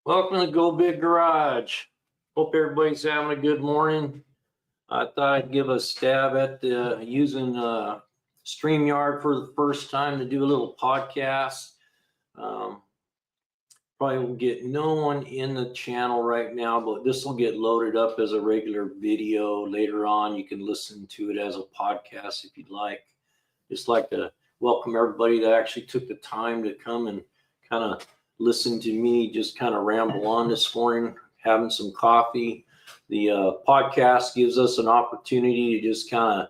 Welcome to Go Big Garage. Hope everybody's having a good morning. I thought I'd give a stab at using StreamYard for the first time to do a little podcast. Probably will get no one in the channel right now, but this will get loaded up as a regular video later on. You can listen to it as a podcast if you'd like. Just like to welcome everybody that actually took the time to come and kind of listen to me just kind of ramble on this morning, having some coffee. The podcast gives us an opportunity to just kind of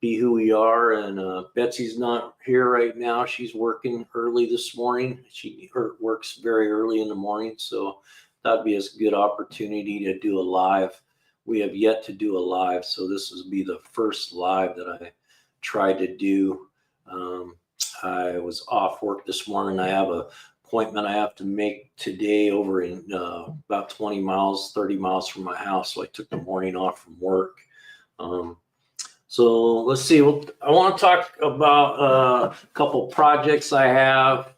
be who we are. And Betsy's not here right now. She's working early this morning. She works very early in the morning. So that'd be a good opportunity to do a live. We have yet to do a live. So this will be the first live that I tried to do. I was off work this morning. I have a appointment I have to make today over in about 30 miles from my house. So I took the morning off from work. So let's see. I want to talk about a couple projects I have.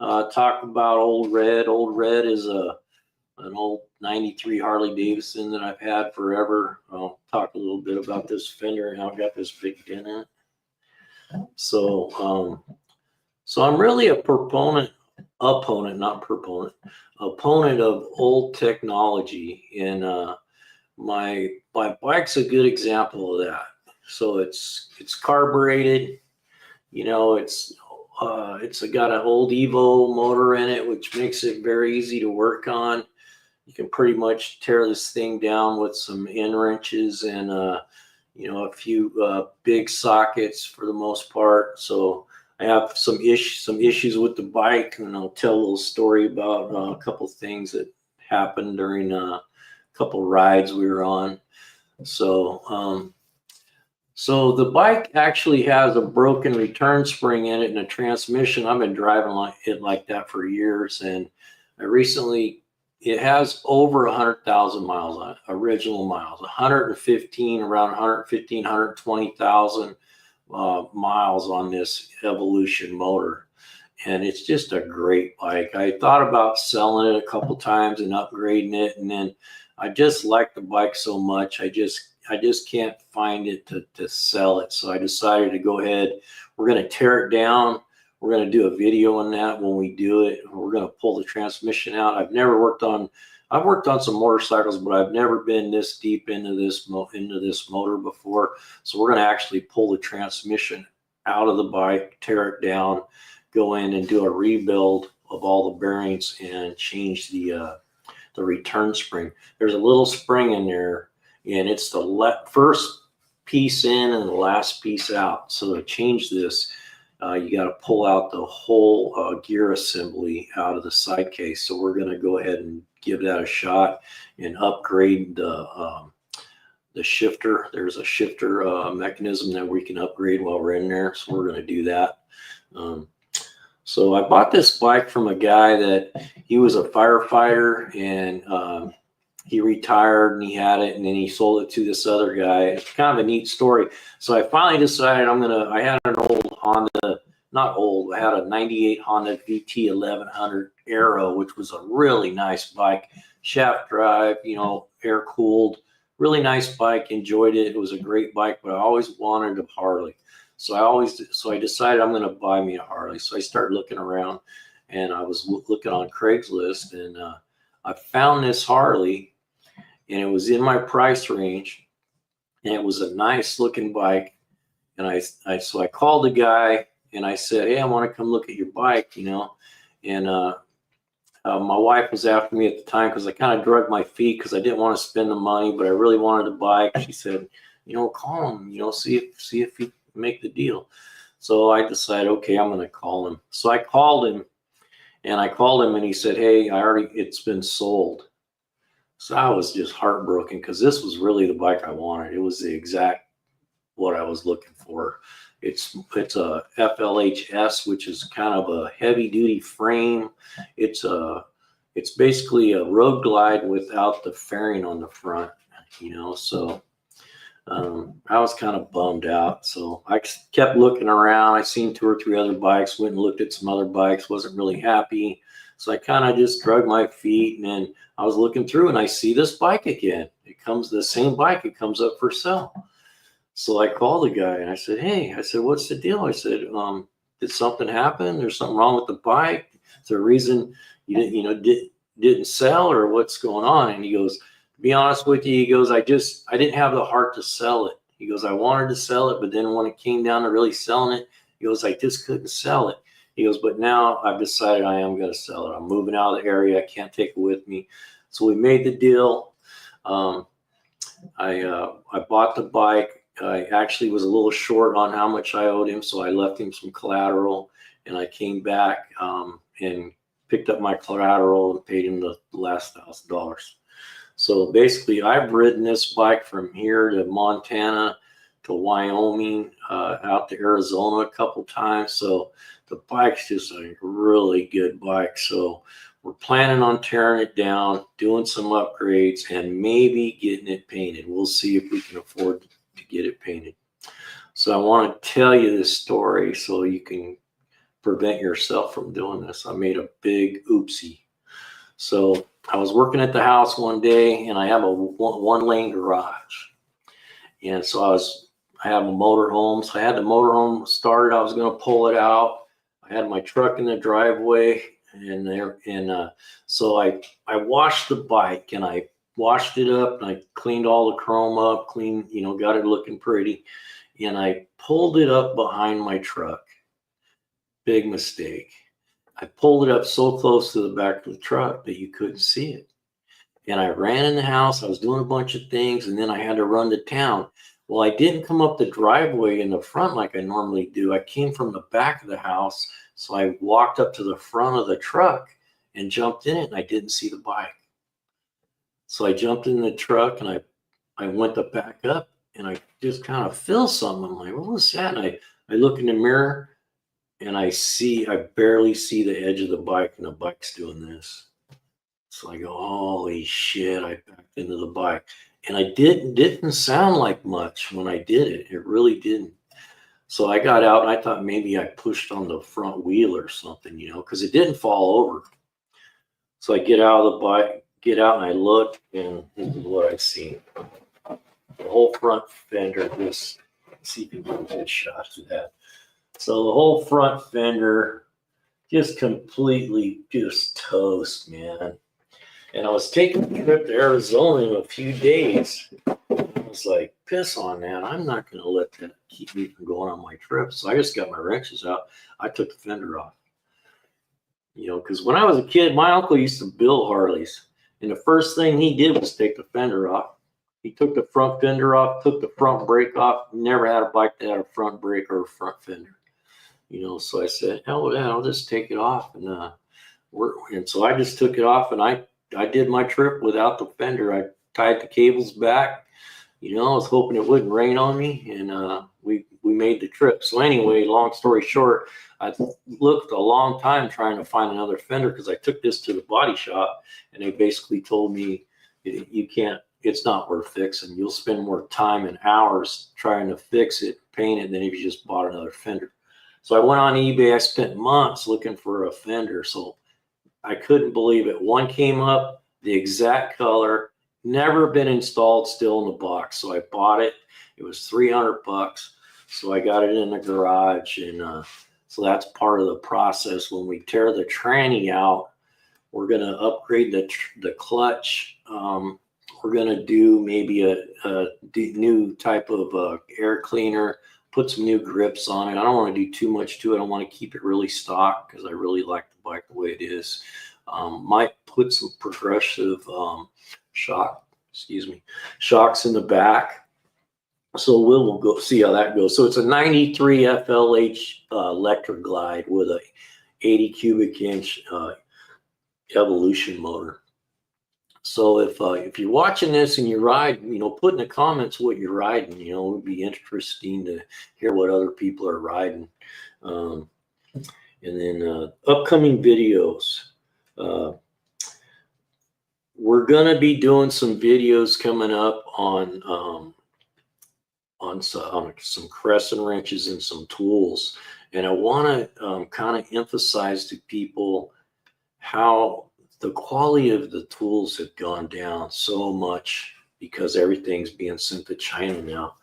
Talk about Old Red. Old Red is an old 93 Harley Davidson that I've had forever. I'll talk a little bit about this fender and how I got this big dent in it. So I'm really a opponent of old technology, and my bike's a good example of that. So it's carbureted, it's got an old Evo motor in it, which makes it very easy to work on. You can pretty much tear this thing down with some end wrenches and a few big sockets for the most part. So I have some issues with the bike, and I'll tell a little story about a couple things that happened during a couple rides we were on. So the bike actually has a broken return spring in it and a transmission. I've been driving like that for years, and it has over 100,000 miles on it, original miles, 120,000 miles on this Evolution motor. And it's just a great bike. I thought about selling it a couple times and upgrading it, and then I just like the bike so much, I just can't find it to sell it. So I decided to go ahead. We're going to tear it down. We're going to do a video on that when we do it. We're going to pull the transmission out. I've worked on some motorcycles, but I've never been this deep into this motor before. So we're going to actually pull the transmission out of the bike, tear it down, go in and do a rebuild of all the bearings and change the return spring. There's a little spring in there, and it's the first piece in and the last piece out. So to change this, you got to pull out the whole gear assembly out of the side case. So we're going to go ahead and give that a shot and upgrade the shifter. There's a shifter mechanism that we can upgrade while we're in there. So we're going to do that. So I bought this bike from a guy that he was a firefighter, and he retired and he had it, and then he sold it to this other guy. It's kind of a neat story. So I finally decided I had an old Honda, I had a 98 Honda VT 1100 Aero, which was a really nice bike, shaft drive, air cooled, really nice bike. Enjoyed it. It was a great bike, but I always wanted a Harley. So I decided I'm going to buy me a Harley. So I started looking around, and I was looking on Craigslist, and I found this Harley, and it was in my price range, and it was a nice looking bike. And so I called the guy and I said, "Hey, I want to come look at your bike," and my wife was after me at the time because I kind of dragged my feet because I didn't want to spend the money, but I really wanted the bike. She said, "Call him, see if he can make the deal." So I decided, okay, I'm going to call him. So I called him, and he said, "Hey, it's been sold." So I was just heartbroken because this was really the bike I wanted. It was the exact what I was looking for. It's a FLHS, which is kind of a heavy duty frame. It's basically a Road Glide without the fairing on the front, so I was kind of bummed out. So I kept looking around. I seen 2 or 3 other bikes, went and looked at some other bikes, wasn't really happy. So I kind of just drug my feet, and then I was looking through and I see this bike again. It comes, the same bike, it comes up for sale. So I called the guy and I said, hey, I said, what's the deal? I said, did something happen? There's something wrong with the bike? Is there a reason you didn't, didn't sell, or what's going on? And he goes, to be honest with you, he goes, I didn't have the heart to sell it. He goes, I wanted to sell it, but then when it came down to really selling it, he goes, I just couldn't sell it. He goes, but now I've decided I am going to sell it. I'm moving out of the area. I can't take it with me. So we made the deal. I bought the bike. I actually was a little short on how much I owed him, so I left him some collateral, and I came back and picked up my collateral and paid him the last $1,000. So basically, I've ridden this bike from here to Montana to Wyoming, out to Arizona a couple times. So the bike's just a really good bike. So we're planning on tearing it down, doing some upgrades, and maybe getting it painted. We'll see if we can afford to get it painted. So I want to tell you this story so you can prevent yourself from doing this. I made a big oopsie. So I was working at the house one day, and I have a one-lane garage. And so I have a motorhome. So I had the motorhome started. I was going to pull it out. I had my truck in the driveway, so I washed the bike, and I washed it up, and I cleaned all the chrome up, got it looking pretty. And I pulled it up behind my truck. Big mistake. I pulled it up so close to the back of the truck that you couldn't see it. And I ran in the house. I was doing a bunch of things, and then I had to run to town. Well, I didn't come up the driveway in the front like I normally do. I came from the back of the house. So I walked up to the front of the truck and jumped in it, and I didn't see the bike. So I jumped in the truck, and I went to back up, and I just kind of feel something. I'm like, what was that? And I look in the mirror, and I barely see the edge of the bike, and the bike's doing this. So I go, holy shit, I backed into the bike. And I didn't sound like much when I did it. It really didn't. So I got out, and I thought maybe I pushed on the front wheel or something, because it didn't fall over. So I get out of the bike, and I look, and this is what I see. The whole front fender, let's see if you can get shots of that. So the whole front fender just completely just toast, man. And I was taking a trip to Arizona in a few days. I was like, piss on that. I'm not going to let that keep me from going on my trip. So I just got my wrenches out. I took the fender off. Because when I was a kid, my uncle used to build Harleys. And the first thing he did was take the fender off. He took the front fender off, took the front brake off. Never had a bike that had a front brake or a front fender. So I said, hell with that, I'll just take it off. And so I just took it off, and I did my trip without the fender. I tied the cables back. I was hoping it wouldn't rain on me, and we made the trip. So anyway, long story short, I looked a long time trying to find another fender, because I took this to the body shop, and they basically told me, you can't, it's not worth fixing. You'll spend more time and hours trying to fix it, paint it, than if you just bought another fender. So I went on eBay. I spent months looking for a fender. So I couldn't believe it. One came up, the exact color, never been installed, still in the box. So I bought it. It was $300. So I got it in the garage. And so that's part of the process. When we tear the tranny out, we're going to upgrade the clutch. We're going to do maybe a new type of air cleaner, put some new grips on it. I don't want to do too much to it. I want to keep it really stock, because I really like the bike the way it is. Might put some progressive shocks in the back. So we'll go see how that goes. So it's a 93 FLH electric glide with a 80 cubic inch Evolution motor. So if you're watching this and you ride, put in the comments what you're riding. It would be interesting to hear what other people are riding. And then upcoming videos. We're gonna be doing some videos coming up on some crescent wrenches and some tools. And I want to kind of emphasize to people how the quality of the tools have gone down so much because everything's being sent to China now.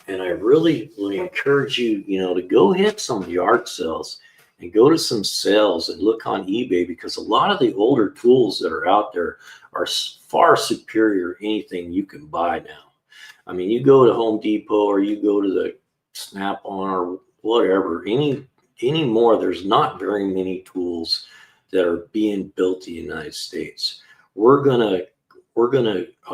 And I really would encourage you, to go hit some yard sales and go to some sales and look on eBay, because a lot of the older tools that are out there are far superior to anything you can buy now. I mean, you go to Home Depot or you go to the Snap-on or whatever, anymore, there's not very many tools that are being built in the United States. We're gonna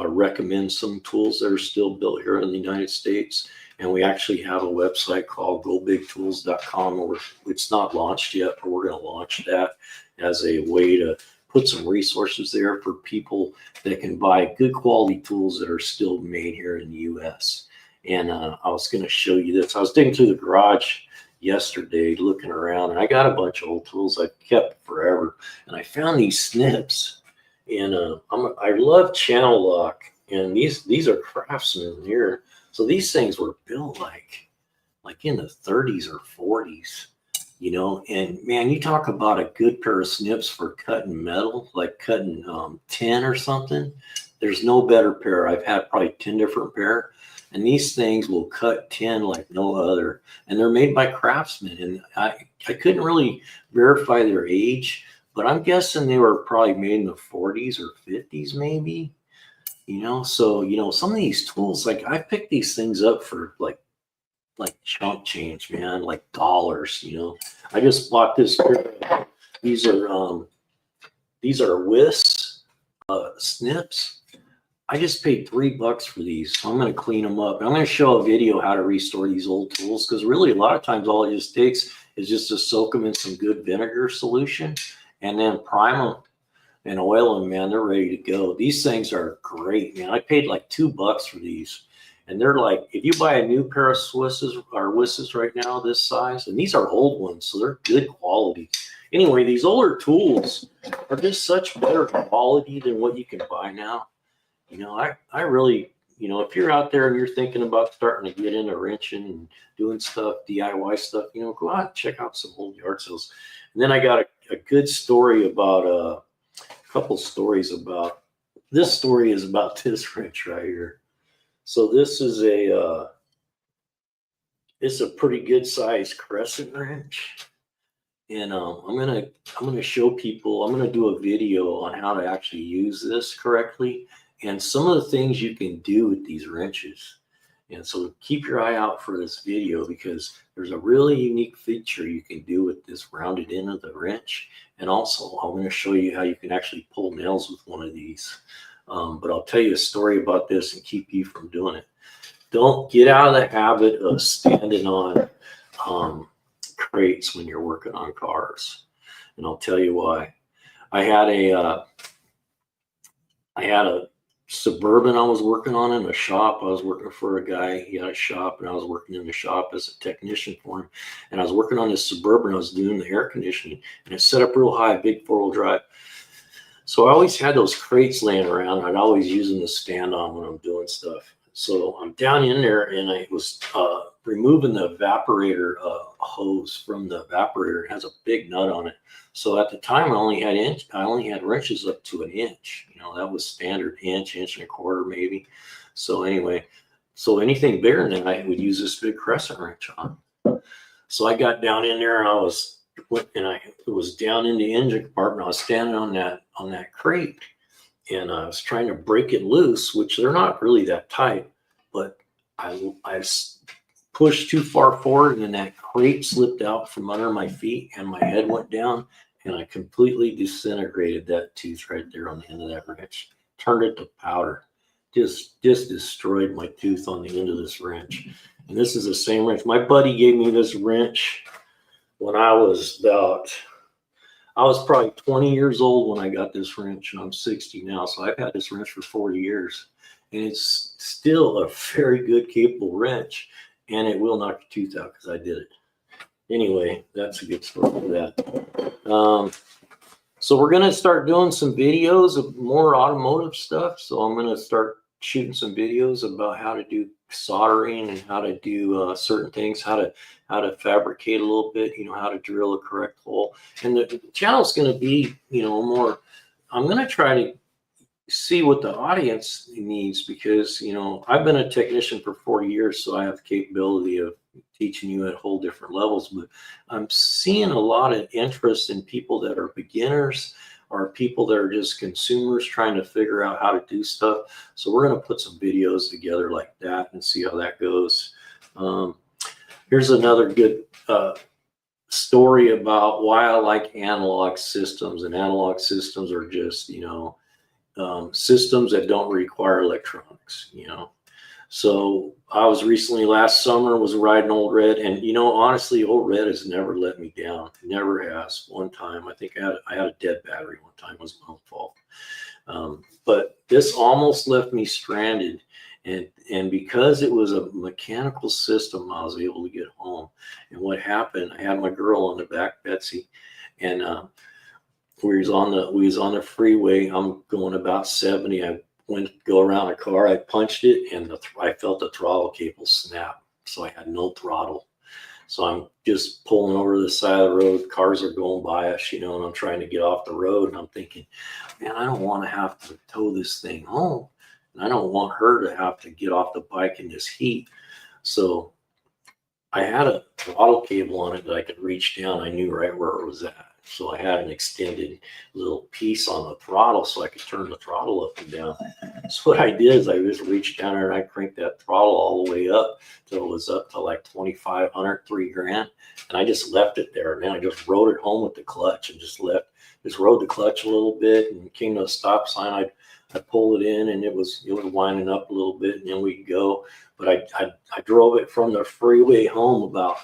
recommend some tools that are still built here in the United States, and we actually have a website called gobigtools.com, where it's not launched yet, but we're going to launch that as a way to put some resources there for people that can buy good quality tools that are still made here in the U.S. And I was going to show you this. I was digging through the garage yesterday looking around, and I got a bunch of old tools I've kept forever, and I found these snips. And I love channel lock, and these are Craftsman here. So these things were built like in the 30s or 40s, and man, you talk about a good pair of snips for cutting metal, like cutting tin or something. There's no better pair. I've had probably 10 different pair, and these things will cut tin like no other. And they're made by Craftsman, and I couldn't really verify their age, but I'm guessing they were probably made in the 40s or 50s maybe. So some of these tools, like I picked these things up for like chunk change, man, like dollars. I just bought this pair. These are Wiss snips. I just paid $3 for these. So I'm going to clean them up. I'm going to show a video how to restore these old tools, because really a lot of times all it just takes is just to soak them in some good vinegar solution and then prime them and oil them, man. They're ready to go. These things are great, man. I paid like $2 for these, and they're like, if you buy a new pair of Wisses right now this size, and these are old ones, so they're good quality. Anyway, these older tools are just such better quality than what you can buy now. I really, if you're out there and you're thinking about starting to get into wrenching and doing stuff, DIY stuff, go out and check out some old yard sales. And then I got a good story about a couple stories about this. Story is about this wrench right here. So this is it's a pretty good sized crescent wrench, and I'm gonna show people. I'm gonna do a video on how to actually use this correctly and some of the things you can do with these wrenches. And so keep your eye out for this video, because there's a really unique feature you can do with this rounded end of the wrench. And also I'm going to show you how you can actually pull nails with one of these. But I'll tell you a story about this and keep you from doing it. Don't get out of the habit of standing on crates when you're working on cars. And I'll tell you why. I had a Suburban I was working on in a shop. I was working for a guy. He had a shop, and I was working in the shop as a technician for him. And I was working on this Suburban. I was doing the air conditioning, and it's set up real high, big 4-wheel drive. So I always had those crates laying around. I'd always use them to stand on when I'm doing stuff. So I'm down in there, and I was removing the evaporator hose from the evaporator. It has a big nut on it. So at the time, I only had wrenches up to an inch. That was standard, inch and a quarter maybe. So anyway, so anything bigger than that, I would use this big crescent wrench on. So I got down in there, and it was down in the engine compartment. I was standing on that crate, and I was trying to break it loose, which they're not really that tight, but I pushed too far forward, and then that crate slipped out from under my feet, and my head went down, and I completely disintegrated that tooth right there on the end of that wrench. Turned it to powder. Just destroyed my tooth on the end of this wrench. And this is the same wrench. My buddy gave me this wrench when I was probably 20 years old when I got this wrench, and I'm 60 now. So I've had this wrench for 40 years, and it's still a very good, capable wrench, and it will knock your tooth out because I did it. Anyway, that's a good story for that. So we're going to start doing some videos of more automotive stuff. So I'm going to start shooting some videos about how to do soldering and how to do certain things, how to fabricate a little bit, how to drill a correct hole. And the channel is going to be, more. I'm going to try to see what the audience needs, because I've been a technician for 40 years, so I have the capability of teaching you at whole different levels. But I'm seeing a lot of interest in people that are beginners or people that are just consumers trying to figure out how to do stuff. So we're going to put some videos together like that and see how that goes. Here's another good story about why I like analog systems. And analog systems are just systems that don't require electronics. So I was recently, last summer, was riding Old Red, and honestly, Old Red has never let me down. Never has. One time, I think I had a dead battery one time. It was my own fault. But this almost left me stranded, and because it was a mechanical system, I was able to get home. And what happened? I had my girl on the back, Betsy, and we was on the freeway. I'm going about 70. I went to go around a car. I punched it, and I felt the throttle cable snap. So I had no throttle. So I'm just pulling over the side of the road. Cars are going by us, and I'm trying to get off the road. And I'm thinking, man, I don't want to have to tow this thing home. And I don't want her to have to get off the bike in this heat. So I had a throttle cable on it that I could reach down. I knew right where it was at. So I had an extended little piece on the throttle so I could turn the throttle up and down. So what I did is I just reached down there and I cranked that throttle all the way up till it was up to like 2,500, $3,000. And I just left it there. And then I just rode it home with the clutch and just rode the clutch a little bit, and came to a stop sign. I pulled it in, and it was winding up a little bit, and then we'd go. But I drove it from the freeway home about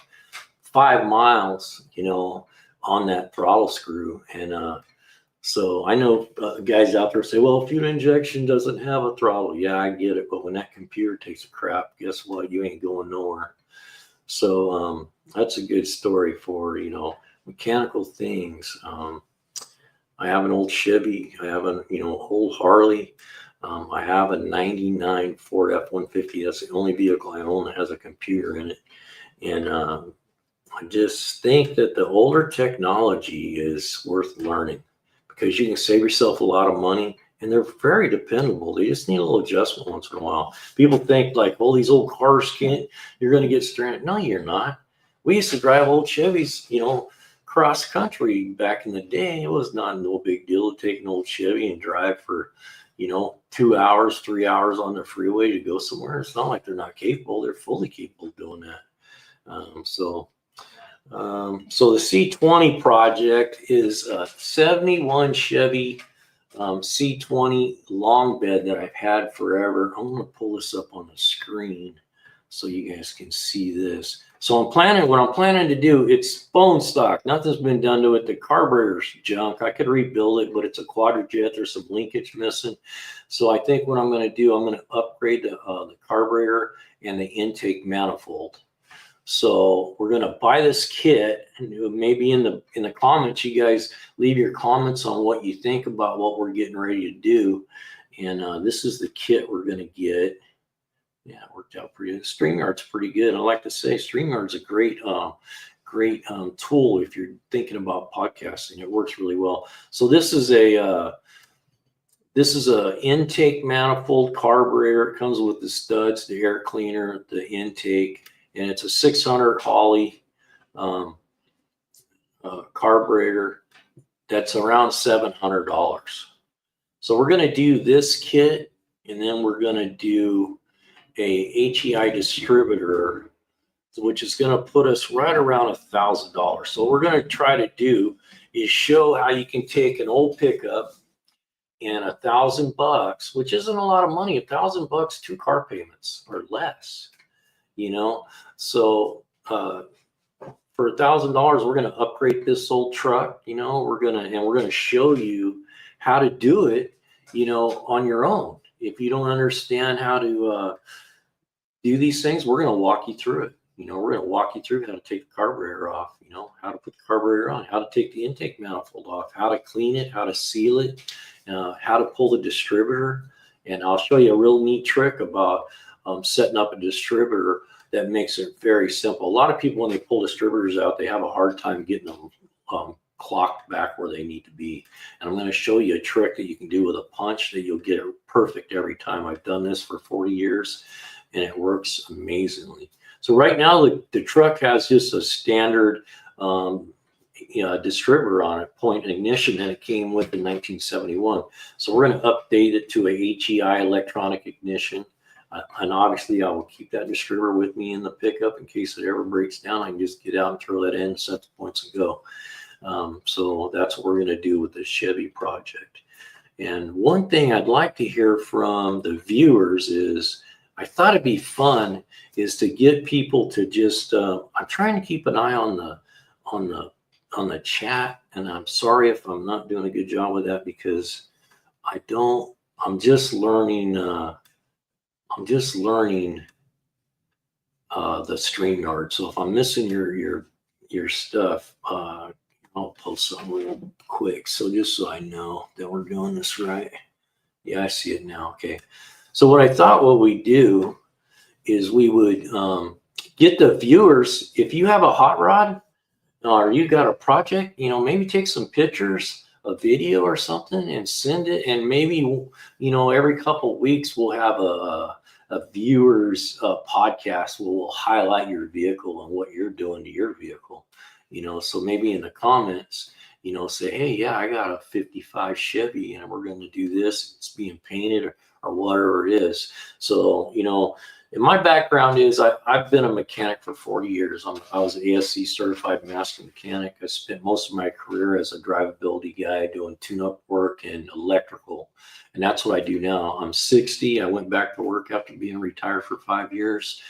5 miles, on that throttle screw. And so I know guys out there say, well, fuel injection doesn't have a throttle. Yeah, I get it. But when that computer takes a crap, guess what? You ain't going nowhere. So that's a good story for, mechanical things. I have an old Chevy. I have an, old Harley. I have a 99 Ford F-150. That's the only vehicle I own that has a computer in it. And I just think that the older technology is worth learning, because you can save yourself a lot of money, and they're very dependable. They just need a little adjustment once in a while. People think like, well, these old cars you're going to get stranded. No, you're not. We used to drive old Chevys, cross country back in the day. It was not no big deal to take an old Chevy and drive for, 2 hours, 3 hours on the freeway to go somewhere. It's not like they're not capable. They're fully capable of doing that. So the C20 project is a 71 Chevy C20 long bed that I've had forever. I'm going to pull this up on the screen so you guys can see this. So what I'm planning to do, it's bone stock. Nothing's been done to it. The carburetor's junk. I could rebuild it, but it's a quadrajet. There's some linkage missing. So I think what I'm going to do, I'm going to upgrade the carburetor and the intake manifold. So we're going to buy this kit, and maybe in the comments, you guys leave your comments on what you think about what we're getting ready to do. And this is the kit we're going to get. Yeah, it worked out pretty good. StreamYard's pretty good. I like to say StreamYard's a great tool if you're thinking about podcasting. It works really well. So this is a intake manifold carburetor. It comes with the studs, the air cleaner, the intake, and it's a 600 Harley carburetor that's around $700. So we're going to do this kit, and then we're going to do a HEI distributor, which is going to put us right around $1,000. So what we're going to try to do is show how you can take an old pickup and $1,000, which isn't a lot of money. $1,000, 2 car payments or less, So for $1,000, we're going to upgrade this old truck. We're going to show you how to do it, on your own. If you don't understand how to do these things, we're going to walk you through it. We're going to walk you through how to take the carburetor off, how to put the carburetor on, how to take the intake manifold off, how to clean it, how to seal it, how to pull the distributor. And I'll show you a real neat trick about setting up a distributor that makes it very simple. A lot of people, when they pull distributors out, they have a hard time getting them clocked back where they need to be. And I'm going to show you a trick that you can do with a punch that you'll get it perfect every time. I've done this for 40 years and it works amazingly. So right now the truck has just a standard distributor on it, point ignition, that it came with in 1971. So we're going to update it to a HEI electronic ignition. And obviously I will keep that distributor with me in the pickup in case it ever breaks down. I can just get out and throw that in, set the points and go. So that's what we're going to do with the Chevy project. And one thing I'd like to hear from the viewers is, I thought it'd be fun is to get people to just, I'm trying to keep an eye on the chat, and I'm sorry if I'm not doing a good job with that, because I'm just learning the StreamYard. So if I'm missing your stuff, I'll post something real quick. So just so I know that we're doing this right. Yeah, I see it now. Okay. So what I thought what we do is we would get the viewers, if you have a hot rod or you got a project, maybe take some pictures, a video or something, and send it. And maybe, every couple of weeks we'll have a viewers podcast where we'll highlight your vehicle and what you're doing to your vehicle. So maybe in the comments, say, hey, yeah, I got a 55 Chevy and we're going to do this. It's being painted or whatever it is. So, and my background is I've been a mechanic for 40 years. I was an ASC certified master mechanic. I spent most of my career as a drivability guy doing tune-up work and electrical. And that's what I do now. I'm 60. I went back to work after being retired for 5 years.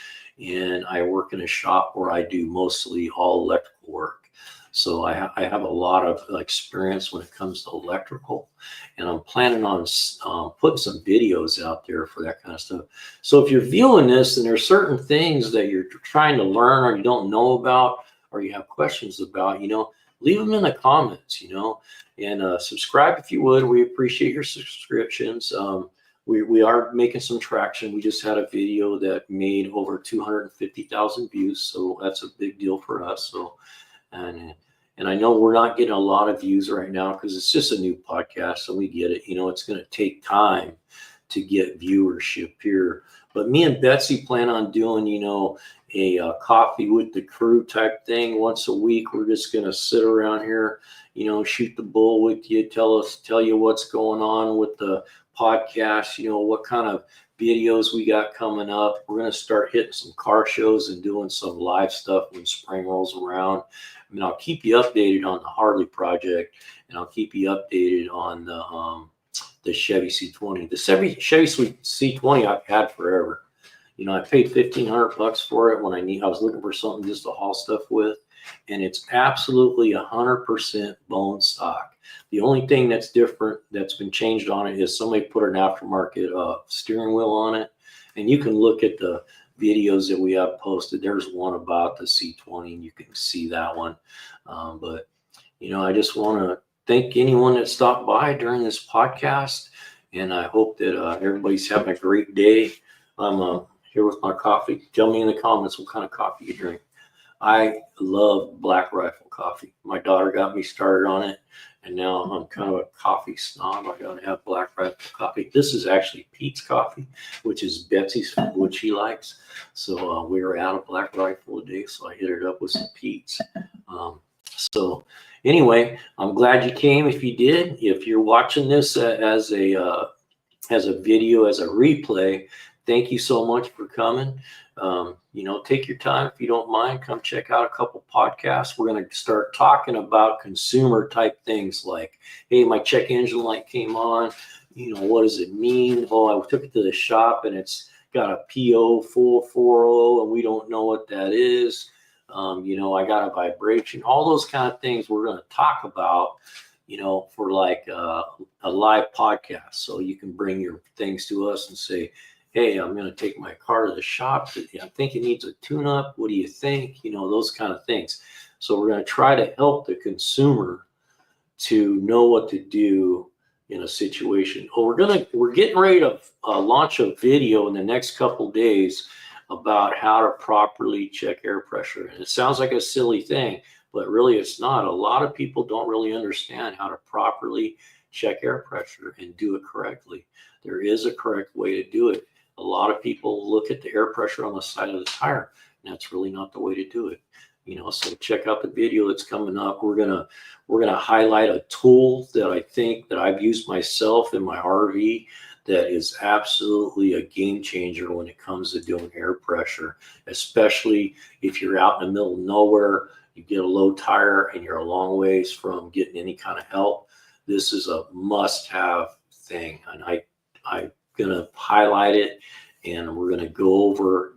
And I work in a shop where I do mostly all electrical work. So I have a lot of experience when it comes to electrical, and I'm planning on putting some videos out there for that kind of stuff. So if you're viewing this and there's certain things that you're trying to learn or you don't know about or you have questions about, leave them in the comments, and subscribe if you would. We appreciate your subscriptions. We are making some traction. We just had a video that made over 250,000 views. So that's a big deal for us. So, and I know we're not getting a lot of views right now because it's just a new podcast. So we get it. It's going to take time to get viewership here. But me and Betsy plan on doing, a coffee with the crew type thing once a week. We're just going to sit around here, shoot the bull with you, tell you what's going on with the podcast, what kind of videos we got coming up. We're going to start hitting some car shows and doing some live stuff when spring rolls around. I'll keep you updated on the Harley project, and I'll keep you updated on the Chevy C20. The Chevy C20 I've had forever. I paid $1,500 for it when I was looking for something just to haul stuff with, and it's absolutely 100% bone stock. The only thing that's different that's been changed on it is somebody put an aftermarket steering wheel on it, and you can look at the videos that we have posted. There's one about the C20 and you can see that one. But I just want to thank anyone that stopped by during this podcast, and I hope that everybody's having a great day. I'm here with my coffee. Tell me in the comments what kind of coffee you drink. I love Black Rifle coffee. My daughter got me started on it, and now I'm kind of a coffee snob. I gotta have Black Rifle coffee. This is actually Pete's coffee, which is Betsy's, what she likes. So we were out of Black Rifle today, so I hit it up with some Pete's. So anyway, I'm glad you came. If you did, if you're watching this as a video, as a replay, thank you so much for coming. Take your time if you don't mind. Come check out a couple podcasts. We're going to start talking about consumer type things like, hey, my check engine light came on. What does it mean? Oh, I took it to the shop and it's got a PO 440 and we don't know what that is. I got a vibration. All those kind of things we're going to talk about, for like a live podcast. So you can bring your things to us and say, hey, I'm going to take my car to the shop. I think it needs a tune-up. What do you think? Those kind of things. So we're going to try to help the consumer to know what to do in a situation. Oh, we're getting ready to launch a video in the next couple days about how to properly check air pressure. And it sounds like a silly thing, but really it's not. A lot of people don't really understand how to properly check air pressure and do it correctly. There is a correct way to do it. A lot of people look at the air pressure on the side of the tire, and that's really not the way to do it. So check out the video that's coming up. We're gonna highlight a tool that I think that I've used myself in my RV that is absolutely a game changer when it comes to doing air pressure, especially if you're out in the middle of nowhere, you get a low tire and you're a long ways from getting any kind of help. This is a must-have thing, and I'm gonna highlight it, and we're gonna go over,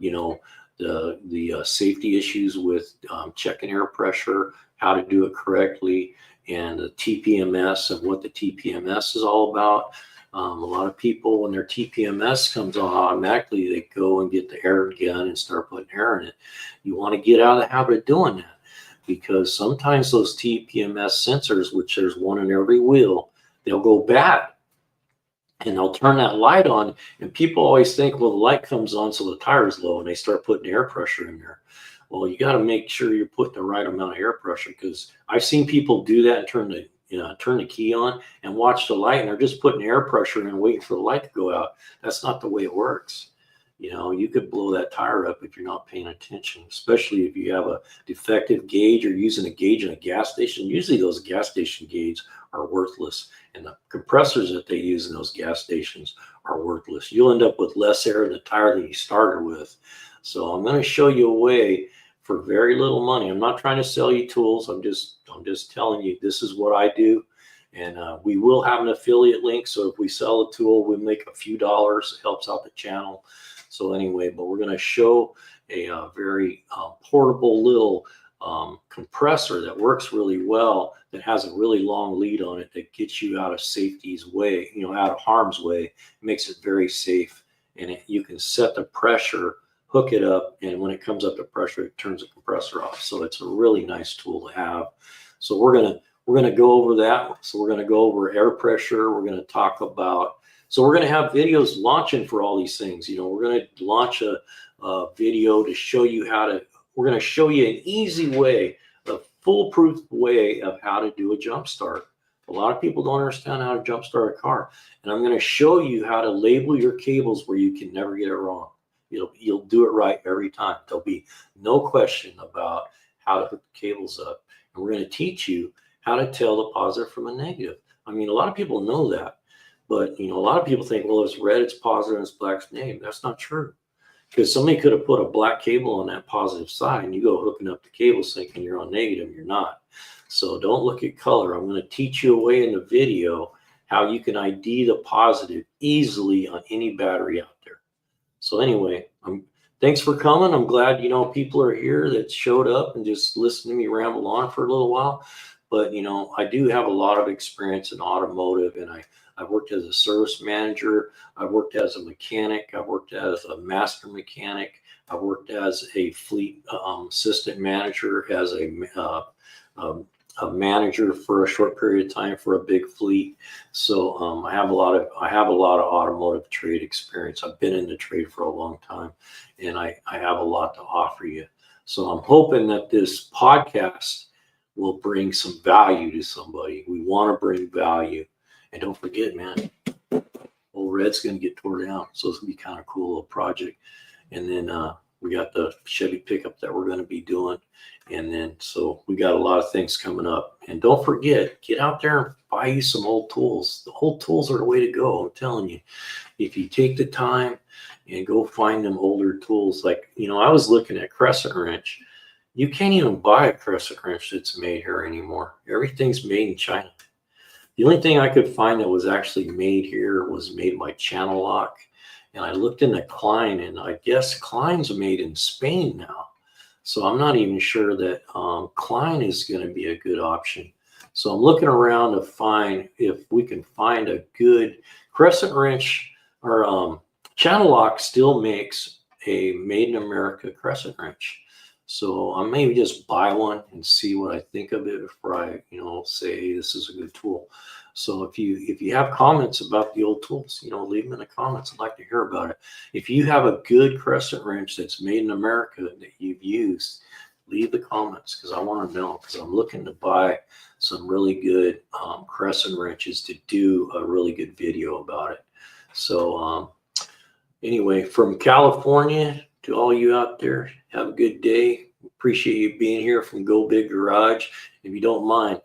the safety issues with checking air pressure, how to do it correctly, and the TPMS and what the TPMS is all about. A lot of people, when their TPMS comes on, automatically they go and get the air gun and start putting air in it. You want to get out of the habit of doing that, because sometimes those TPMS sensors, which there's one in every wheel, they'll go bad. And they'll turn that light on, and people always think, well, the light comes on so the tire is low, and they start putting air pressure in there. Well, you got to make sure you're putting the right amount of air pressure, because I've seen people do that and turn the key on and watch the light, and they're just putting air pressure in and waiting for the light to go out. That's not the way it works. You could blow that tire up if you're not paying attention, especially if you have a defective gauge or using a gauge in a gas station. Usually those gas station gauges are worthless, and the compressors that they use in those gas stations are worthless. You'll end up with less air in the tire than you started with. So I'm going to show you a way for very little money. I'm not trying to sell you tools. I'm just telling you this is what I do. And we will have an affiliate link. So if we sell a tool, we make a few dollars. It helps out the channel. So anyway, but we're going to show a very portable little compressor that works really well, that has a really long lead on it, that gets you out of safety's way, out of harm's way. It makes it very safe, and you can set the pressure, hook it up, and when it comes up to pressure, it turns the compressor off. So it's a really nice tool to have. So we're gonna go over that. So we're gonna go over air pressure. We're gonna talk about. So we're gonna have videos launching for all these things. We're gonna launch a video to show you how to. We're going to show you an easy way, a foolproof way of how to do a jump start. A lot of people don't understand how to jump start a car. And I'm going to show you how to label your cables where you can never get it wrong. You'll do it right every time. There'll be no question about how to hook the cables up. And we're going to teach you how to tell the positive from a negative. I mean, a lot of people know that, but a lot of people think, well, it's red, it's positive, and it's black, it's negative. That's not true. Because somebody could have put a black cable on that positive side, and you go hooking up the cables thinking you're on negative, you're not. So don't look at color. I'm going to teach you a way in the video how you can ID the positive easily on any battery out there. So anyway, thanks for coming. I'm glad, people are here that showed up and just listened to me ramble on for a little while. But, I do have a lot of experience in automotive, and I've worked as a service manager. I've worked as a mechanic. I've worked as a master mechanic. I've worked as a fleet assistant manager, as a manager for a short period of time for a big fleet. So I have a lot of automotive trade experience. I've been in the trade for a long time, and I have a lot to offer you. So I'm hoping that this podcast will bring some value to somebody. We want to bring value. And don't forget, man, Old Red's going to get tore down. So it's going to be kind of cool little project. And then we got the Chevy pickup that we're going to be doing. And then, so we got a lot of things coming up. And don't forget, get out there and buy you some old tools. The old tools are the way to go. I'm telling you, if you take the time and go find them older tools, like, I was looking at crescent wrench. You can't even buy a crescent wrench that's made here anymore. Everything's made in China. The only thing I could find that was actually made here was made by Channel Lock. And I looked into Klein, and I guess Klein's made in Spain now. So I'm not even sure that Klein is going to be a good option. So I'm looking around to find if we can find a good crescent wrench, or Channel Lock still makes a made in America crescent wrench. So I maybe just buy one and see what I think of it before I, say, hey, this is a good tool. So if you have comments about the old tools, leave them in the comments. I'd like to hear about it. If you have a good crescent wrench that's made in America that you've used, leave the comments because I want to know, because I'm looking to buy some really good crescent wrenches to do a really good video about it. So anyway, from California to all you out there, have a good day. Appreciate you being here from Go Big Garage. If you don't mind,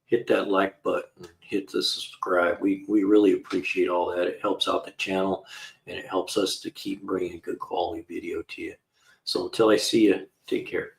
hit that like button, hit the subscribe. We really appreciate all that. It helps out the channel and it helps us to keep bringing good quality video to you. So until I see you, take care.